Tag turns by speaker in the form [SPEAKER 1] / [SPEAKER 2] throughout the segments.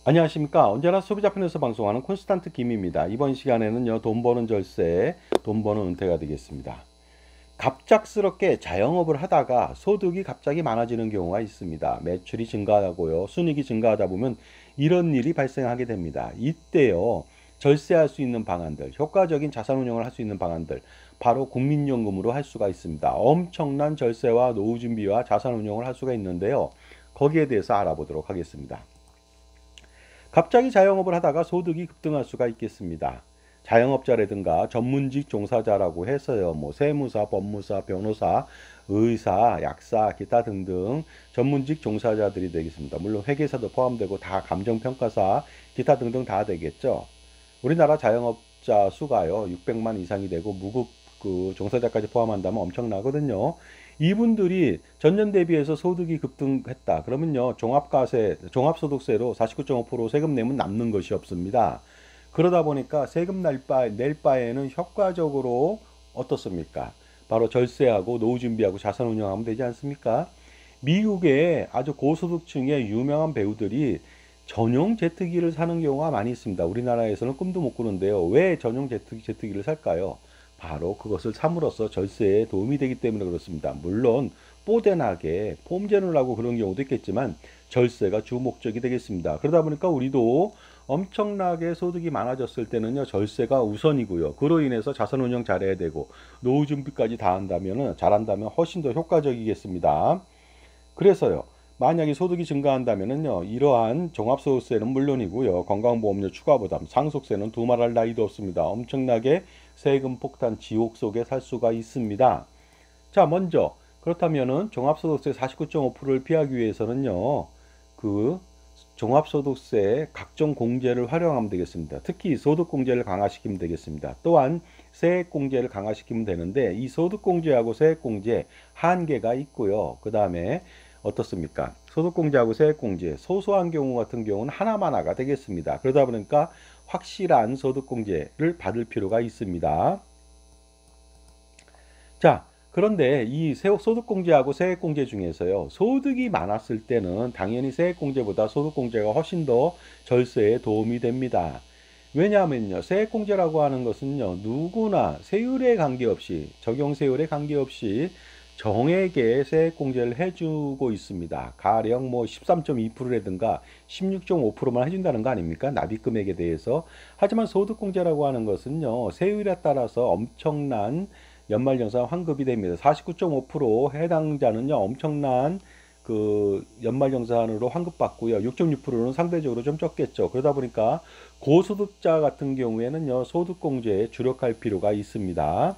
[SPEAKER 1] 안녕하십니까. 언제나 소비자편에서 방송하는 콘스탄트 김입니다. 이번 시간에는요, 돈 버는 절세, 돈 버는 은퇴가 되겠습니다. 갑작스럽게 자영업을 하다가 소득이 갑자기 많아지는 경우가 있습니다. 매출이 증가하고요, 순이익이 증가하다 보면 이런 일이 발생하게 됩니다. 이때요, 절세할 수 있는 방안들, 효과적인 자산 운용을 할 수 있는 방안들, 바로 국민연금으로 할 수가 있습니다. 엄청난 절세와 노후 준비와 자산 운용을 할 수가 있는데요. 거기에 대해서 알아보도록 하겠습니다. 갑자기 자영업을 하다가 소득이 급등할 수가 있겠습니다. 자영업자라든가 전문직 종사자라고 해서요, 뭐 세무사, 법무사, 변호사, 의사, 약사, 기타 등등 전문직 종사자들이 되겠습니다. 물론 회계사도 포함되고 다 감정평가사, 기타 등등 다 되겠죠. 우리나라 자영업자 수가요, 600만 이상이 되고 무급 종사자까지 포함한다면 엄청나거든요. 이분들이 전년 대비해서 소득이 급등했다. 그러면요, 종합소득세로 49.5% 세금 내면 남는 것이 없습니다. 그러다 보니까 세금 낼 바에는 효과적으로 어떻습니까? 바로 절세하고 노후 준비하고 자산 운용하면 되지 않습니까? 미국의 아주 고소득층의 유명한 배우들이 전용 제트기를 사는 경우가 많이 있습니다. 우리나라에서는 꿈도 못 꾸는데요. 왜 전용 제트기를 살까요? 바로 그것을 삼으로써 절세에 도움이 되기 때문에 그렇습니다. 물론 뽀대나게 폼제를 하고 그런 경우도 있겠지만 절세가 주 목적이 되겠습니다. 그러다 보니까 우리도 엄청나게 소득이 많아졌을 때는요, 절세가 우선이고요. 그로 인해서 자산 운용 잘해야 되고 노후 준비까지 다 한다면은 잘한다면 훨씬 더 효과적이겠습니다. 그래서요, 만약에 소득이 증가한다면은요, 이러한 종합소득세는 물론이고요, 건강보험료 추가부담, 상속세는 두말할 나위도 없습니다. 엄청나게 세금 폭탄 지옥 속에 살 수가 있습니다. 자, 먼저 그렇다면은 종합소득세 49.5%를 피하기 위해서는요, 그 종합소득세 각종 공제를 활용하면 되겠습니다. 특히 소득공제를 강화시키면 되겠습니다. 또한 세액공제를 강화시키면 되는데, 이 소득공제하고 세액공제 한계가 있고요. 그 다음에 어떻습니까? 소득공제하고 세액공제 소소한 경우 같은 경우는 하나가 되겠습니다. 그러다 보니까 확실한 소득공제를 받을 필요가 있습니다. 자, 그런데 이 소득공제하고 세액공제 중에서요, 소득이 많았을 때는 당연히 세액공제보다 소득공제가 훨씬 더 절세에 도움이 됩니다. 왜냐하면요, 세액공제라고 하는 것은요, 누구나 세율에 관계없이, 적용 세율에 관계없이 정액에 세액공제를 해주고 있습니다. 가령 뭐 13.2%라든가 16.5%만 해준다는 거 아닙니까? 납입금액에 대해서. 하지만 소득공제라고 하는 것은요, 세율에 따라서 엄청난 연말정산 환급이 됩니다. 49.5% 해당자는요, 엄청난 연말정산으로 환급받고요. 6.6%는 상대적으로 좀 적겠죠. 그러다 보니까 고소득자 같은 경우에는요, 소득공제에 주력할 필요가 있습니다.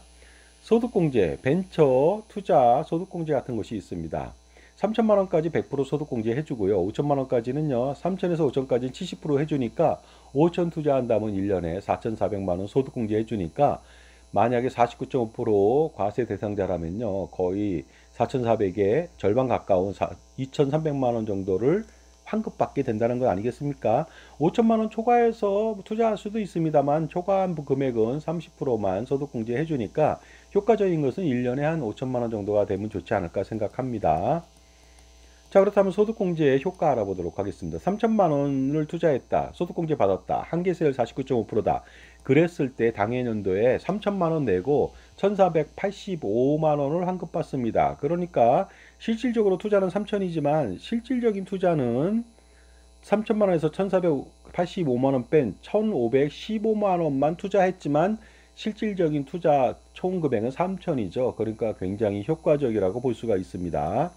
[SPEAKER 1] 소득공제, 벤처, 투자, 소득공제 같은 것이 있습니다. 3천만 원까지 100% 소득공제 해주고요. 5천만 원까지는요, 3천에서 5천까지는 70% 해주니까 5천 투자한다면 1년에 4,400만 원 소득공제 해주니까 만약에 49.5% 과세 대상자라면요, 거의 4,400에 절반 가까운 2,300만 원 정도를 환급받게 된다는 것 아니겠습니까? 5천만 원 초과해서 투자할 수도 있습니다만 초과한 금액은 30%만 소득공제 해주니까 효과적인 것은 1년에 한 5천만 원 정도가 되면 좋지 않을까 생각합니다. 자, 그렇다면 소득공제의 효과 알아보도록 하겠습니다. 3천만 원을 투자했다. 소득공제 받았다. 한계세율 49.5%다. 그랬을 때 당해년도에 3천만 원 내고 1,485만 원을 환급받습니다. 그러니까 실질적으로 투자는 3천이지만 실질적인 투자는 3천만 원에서 1,485만 원 뺀 1,515만 원만 투자했지만 실질적인 투자 총 금액은 3천이죠. 그러니까 굉장히 효과적이라고 볼 수가 있습니다.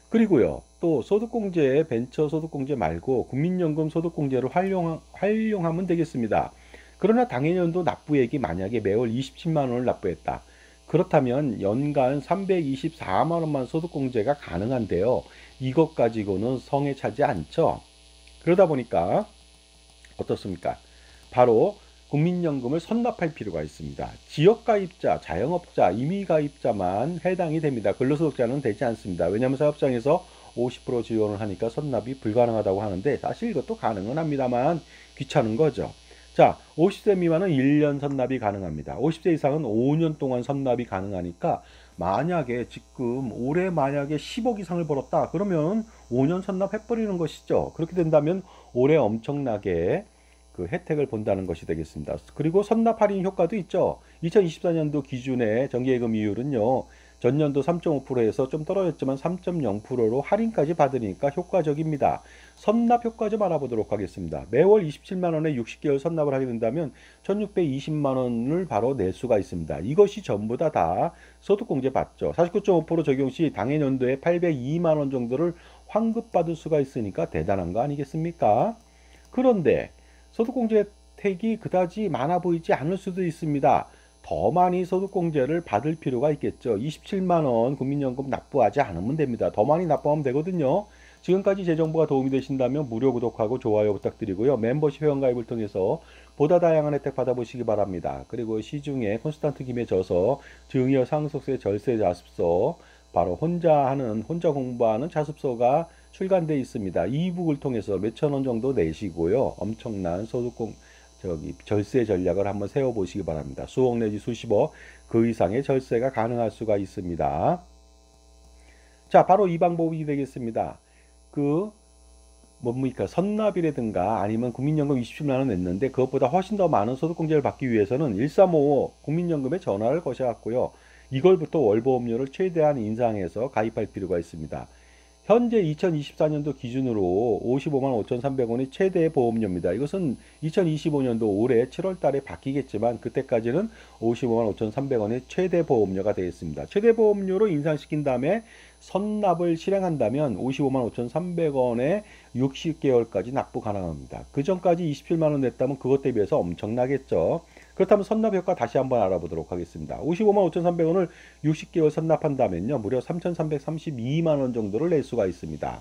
[SPEAKER 1] 그리고요, 또 소득공제, 벤처 소득공제 말고 국민연금 소득공제를 활용하면 되겠습니다. 그러나 당해년도 납부액이 만약에 매월 27만 원을 납부했다. 그렇다면 연간 324만 원만 소득공제가 가능한데요. 이것 가지고는 성에 차지 않죠. 그러다 보니까 어떻습니까? 바로 국민연금을 선납할 필요가 있습니다. 지역가입자, 자영업자, 임의가입자만 해당이 됩니다. 근로소득자는 되지 않습니다. 왜냐하면 사업장에서 50% 지원을 하니까 선납이 불가능하다고 하는데 사실 이것도 가능은 합니다만 귀찮은 거죠. 자, 50세 미만은 1년 선납이 가능합니다. 50세 이상은 5년 동안 선납이 가능하니까 만약에 지금 올해 만약에 10억 이상을 벌었다 그러면 5년 선납해버리는 것이죠. 그렇게 된다면 올해 엄청나게 그 혜택을 본다는 것이 되겠습니다. 그리고 선납 할인 효과도 있죠. 2024년도 기준의 정기예금 이율은요. 전년도 3.5%에서 좀 떨어졌지만 3.0%로 할인까지 받으니까 효과적입니다. 선납 효과 좀 알아보도록 하겠습니다. 매월 27만 원에 60개월 선납을 하게 된다면 1620만 원을 바로 낼 수가 있습니다. 이것이 전부 다 소득공제 받죠. 49.5% 적용 시 당해년도에 802만 원 정도를 환급받을 수가 있으니까 대단한 거 아니겠습니까? 그런데 소득공제 혜택이 그다지 많아 보이지 않을 수도 있습니다. 더 많이 소득공제를 받을 필요가 있겠죠. 27만 원 국민연금 납부하지 않으면 됩니다. 더 많이 납부하면 되거든요. 지금까지 제 정보가 도움이 되신다면 무료 구독하고 좋아요 부탁드리고요. 멤버십 회원가입을 통해서 보다 다양한 혜택 받아보시기 바랍니다. 그리고 시중에 콘스탄트 김에 져서 증여 상속세 절세 자습서 바로 혼자 공부하는 자습서가 출간돼 있습니다. 이북을 통해서 몇천 원 정도 내시고요. 엄청난 절세 전략을 한번 세워보시기 바랍니다. 수억 내지 수십억 그 이상의 절세가 가능할 수가 있습니다. 자, 바로 이 방법이 되겠습니다. 뭡니까? 선납이라든가 아니면 국민연금 27만 원 냈는데 그것보다 훨씬 더 많은 소득공제를 받기 위해서는 1355 국민연금에 전화를 거셔갖고요. 이걸부터 월보험료를 최대한 인상해서 가입할 필요가 있습니다. 현재 2024년도 기준으로 55만 5,300원이 최대 보험료입니다. 이것은 2025년도 올해 7월 달에 바뀌겠지만 그때까지는 55만 5,300원이 최대 보험료가 되겠습니다. 최대 보험료로 인상시킨 다음에 선납을 실행한다면 55만 5,300원에 60개월까지 납부 가능합니다. 그 전까지 27만 원 냈다면 그것 대비해서 엄청나겠죠. 그렇다면 선납 효과 다시 한번 알아보도록 하겠습니다. 55만 5,300원을 60개월 선납한다면요. 무려 3,332만 원 정도를 낼 수가 있습니다.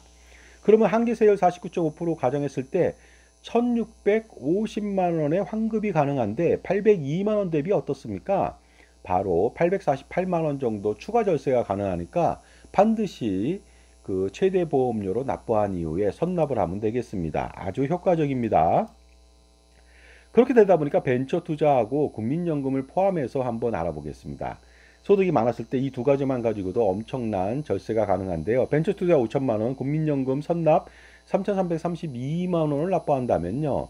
[SPEAKER 1] 그러면 한계세율 49.5% 가정했을 때 1,650만 원의 환급이 가능한데 802만 원 대비 어떻습니까? 바로 848만 원 정도 추가 절세가 가능하니까 반드시 그 최대 보험료로 납부한 이후에 선납을 하면 되겠습니다. 아주 효과적입니다. 그렇게 되다 보니까 벤처 투자하고 국민연금을 포함해서 한번 알아보겠습니다. 소득이 많았을 때 이 두 가지만 가지고도 엄청난 절세가 가능한데요. 벤처 투자 5천만 원, 국민연금 선납 3,332만 원을 납부한다면요.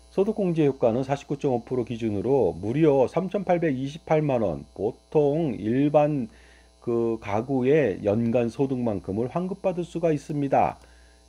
[SPEAKER 1] 소득공제 효과는 49.5% 기준으로 무려 3,828만 원, 보통 일반 그 가구의 연간 소득만큼을 환급받을 수가 있습니다.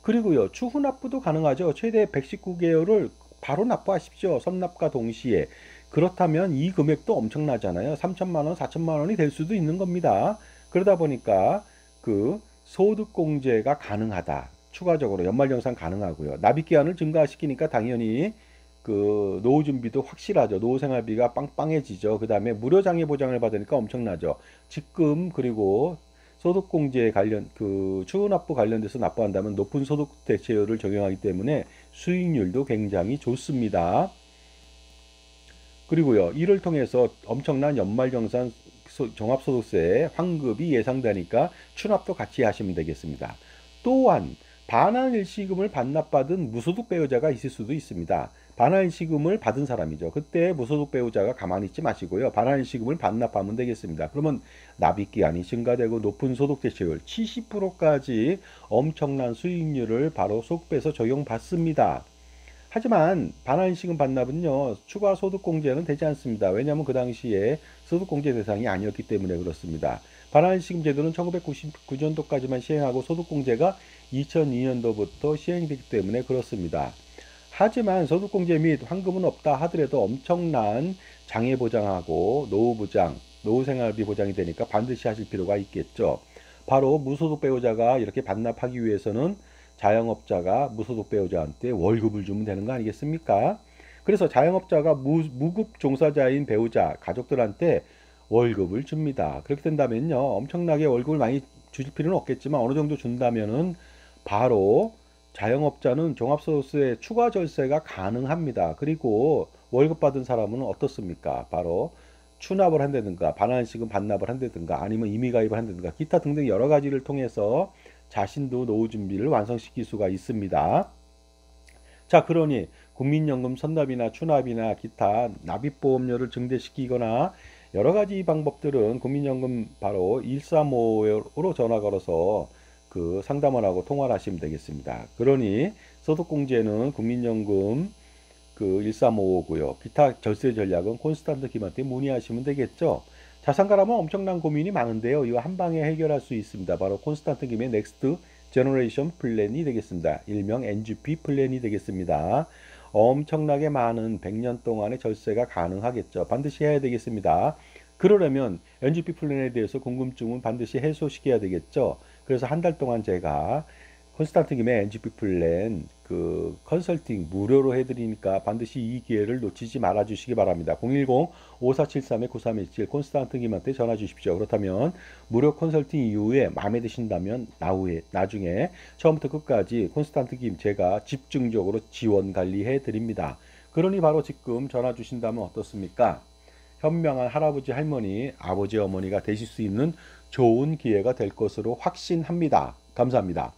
[SPEAKER 1] 그리고요, 추후 납부도 가능하죠. 최대 119개월을 바로 납부하십시오. 선납과 동시에. 그렇다면 이 금액도 엄청나잖아요. 3천만 원, 4천만 원이 될 수도 있는 겁니다. 그러다 보니까 그 소득공제가 가능하다. 추가적으로 연말정산 가능하고요. 납입기한을 증가시키니까 당연히 그 노후 준비도 확실하죠. 노후 생활비가 빵빵해지죠. 그 다음에 무료 장애 보장을 받으니까 엄청나죠. 직금 그리고 소득공제 관련 추후 납부 관련돼서 납부한다면 높은 소득 대체율을 적용하기 때문에 수익률도 굉장히 좋습니다. 그리고요, 이를 통해서 엄청난 연말정산 종합소득세 환급이 예상되니까 추납도 같이 하시면 되겠습니다. 또한 반환일시금을 반납받은 무소득 배우자가 있을 수도 있습니다. 반환일시금을 받은 사람이죠. 그때 무소득 배우자가 가만히 있지 마시고요. 반환일시금을 반납하면 되겠습니다. 그러면 납입기한이 증가되고 높은 소득 대체율 70%까지 엄청난 수익률을 바로 소득배에서 적용받습니다. 하지만 반환일시금 반납은요, 추가 소득공제는 되지 않습니다. 왜냐하면 그 당시에 소득공제 대상이 아니었기 때문에 그렇습니다. 반환일시금 제도는 1999년도까지만 시행하고 소득공제가 2002년도부터 시행되기 때문에 그렇습니다. 하지만 소득공제 및 환급은 없다 하더라도 엄청난 장애 보장하고 노후 보장, 노후 생활비 보장이 되니까 반드시 하실 필요가 있겠죠. 바로 무소득 배우자가 이렇게 반납하기 위해서는 자영업자가 무소득 배우자한테 월급을 주면 되는 거 아니겠습니까? 그래서 자영업자가 무급 종사자인 배우자, 가족들한테 월급을 줍니다. 그렇게 된다면요, 엄청나게 월급을 많이 주실 필요는 없겠지만 어느 정도 준다면은 바로 자영업자는 종합소득세 추가 절세가 가능합니다. 그리고 월급 받은 사람은 어떻습니까? 바로 추납을 한다든가 반환일시금 반납을 한다든가 아니면 임의가입을 한다든가 기타 등등 여러 가지를 통해서 자신도 노후 준비를 완성시킬 수가 있습니다. 자, 그러니 국민연금 선납이나 추납이나 기타 납입보험료를 증대시키거나 여러 가지 방법들은 국민연금 바로 135로 전화 걸어서 그 상담을 하고 통화를 하시면 되겠습니다. 그러니 소득공제는 국민연금 그 1355고요. 기타 절세 전략은 콘스탄트 김한테 문의하시면 되겠죠. 자산가라면 엄청난 고민이 많은데요. 이거 한 방에 해결할 수 있습니다. 바로 콘스탄트 김의 넥스트 제너레이션 플랜이 되겠습니다. 일명 NGP 플랜이 되겠습니다. 엄청나게 많은 100년 동안의 절세가 가능하겠죠. 반드시 해야 되겠습니다. 그러려면 NGP 플랜에 대해서 궁금증은 반드시 해소시켜야 되겠죠. 그래서 한 달 동안 제가 콘스탄트 김의 NGP 플랜 그 컨설팅 무료로 해드리니까 반드시 이 기회를 놓치지 말아 주시기 바랍니다. 010-5473-9317 콘스탄트 김한테 전화 주십시오. 그렇다면 무료 컨설팅 이후에 마음에 드신다면 나중에 처음부터 끝까지 콘스탄트 김 제가 집중적으로 지원 관리해 드립니다. 그러니 바로 지금 전화 주신다면 어떻습니까? 현명한 할아버지 할머니 아버지 어머니가 되실 수 있는 좋은 기회가 될 것으로 확신합니다. 감사합니다.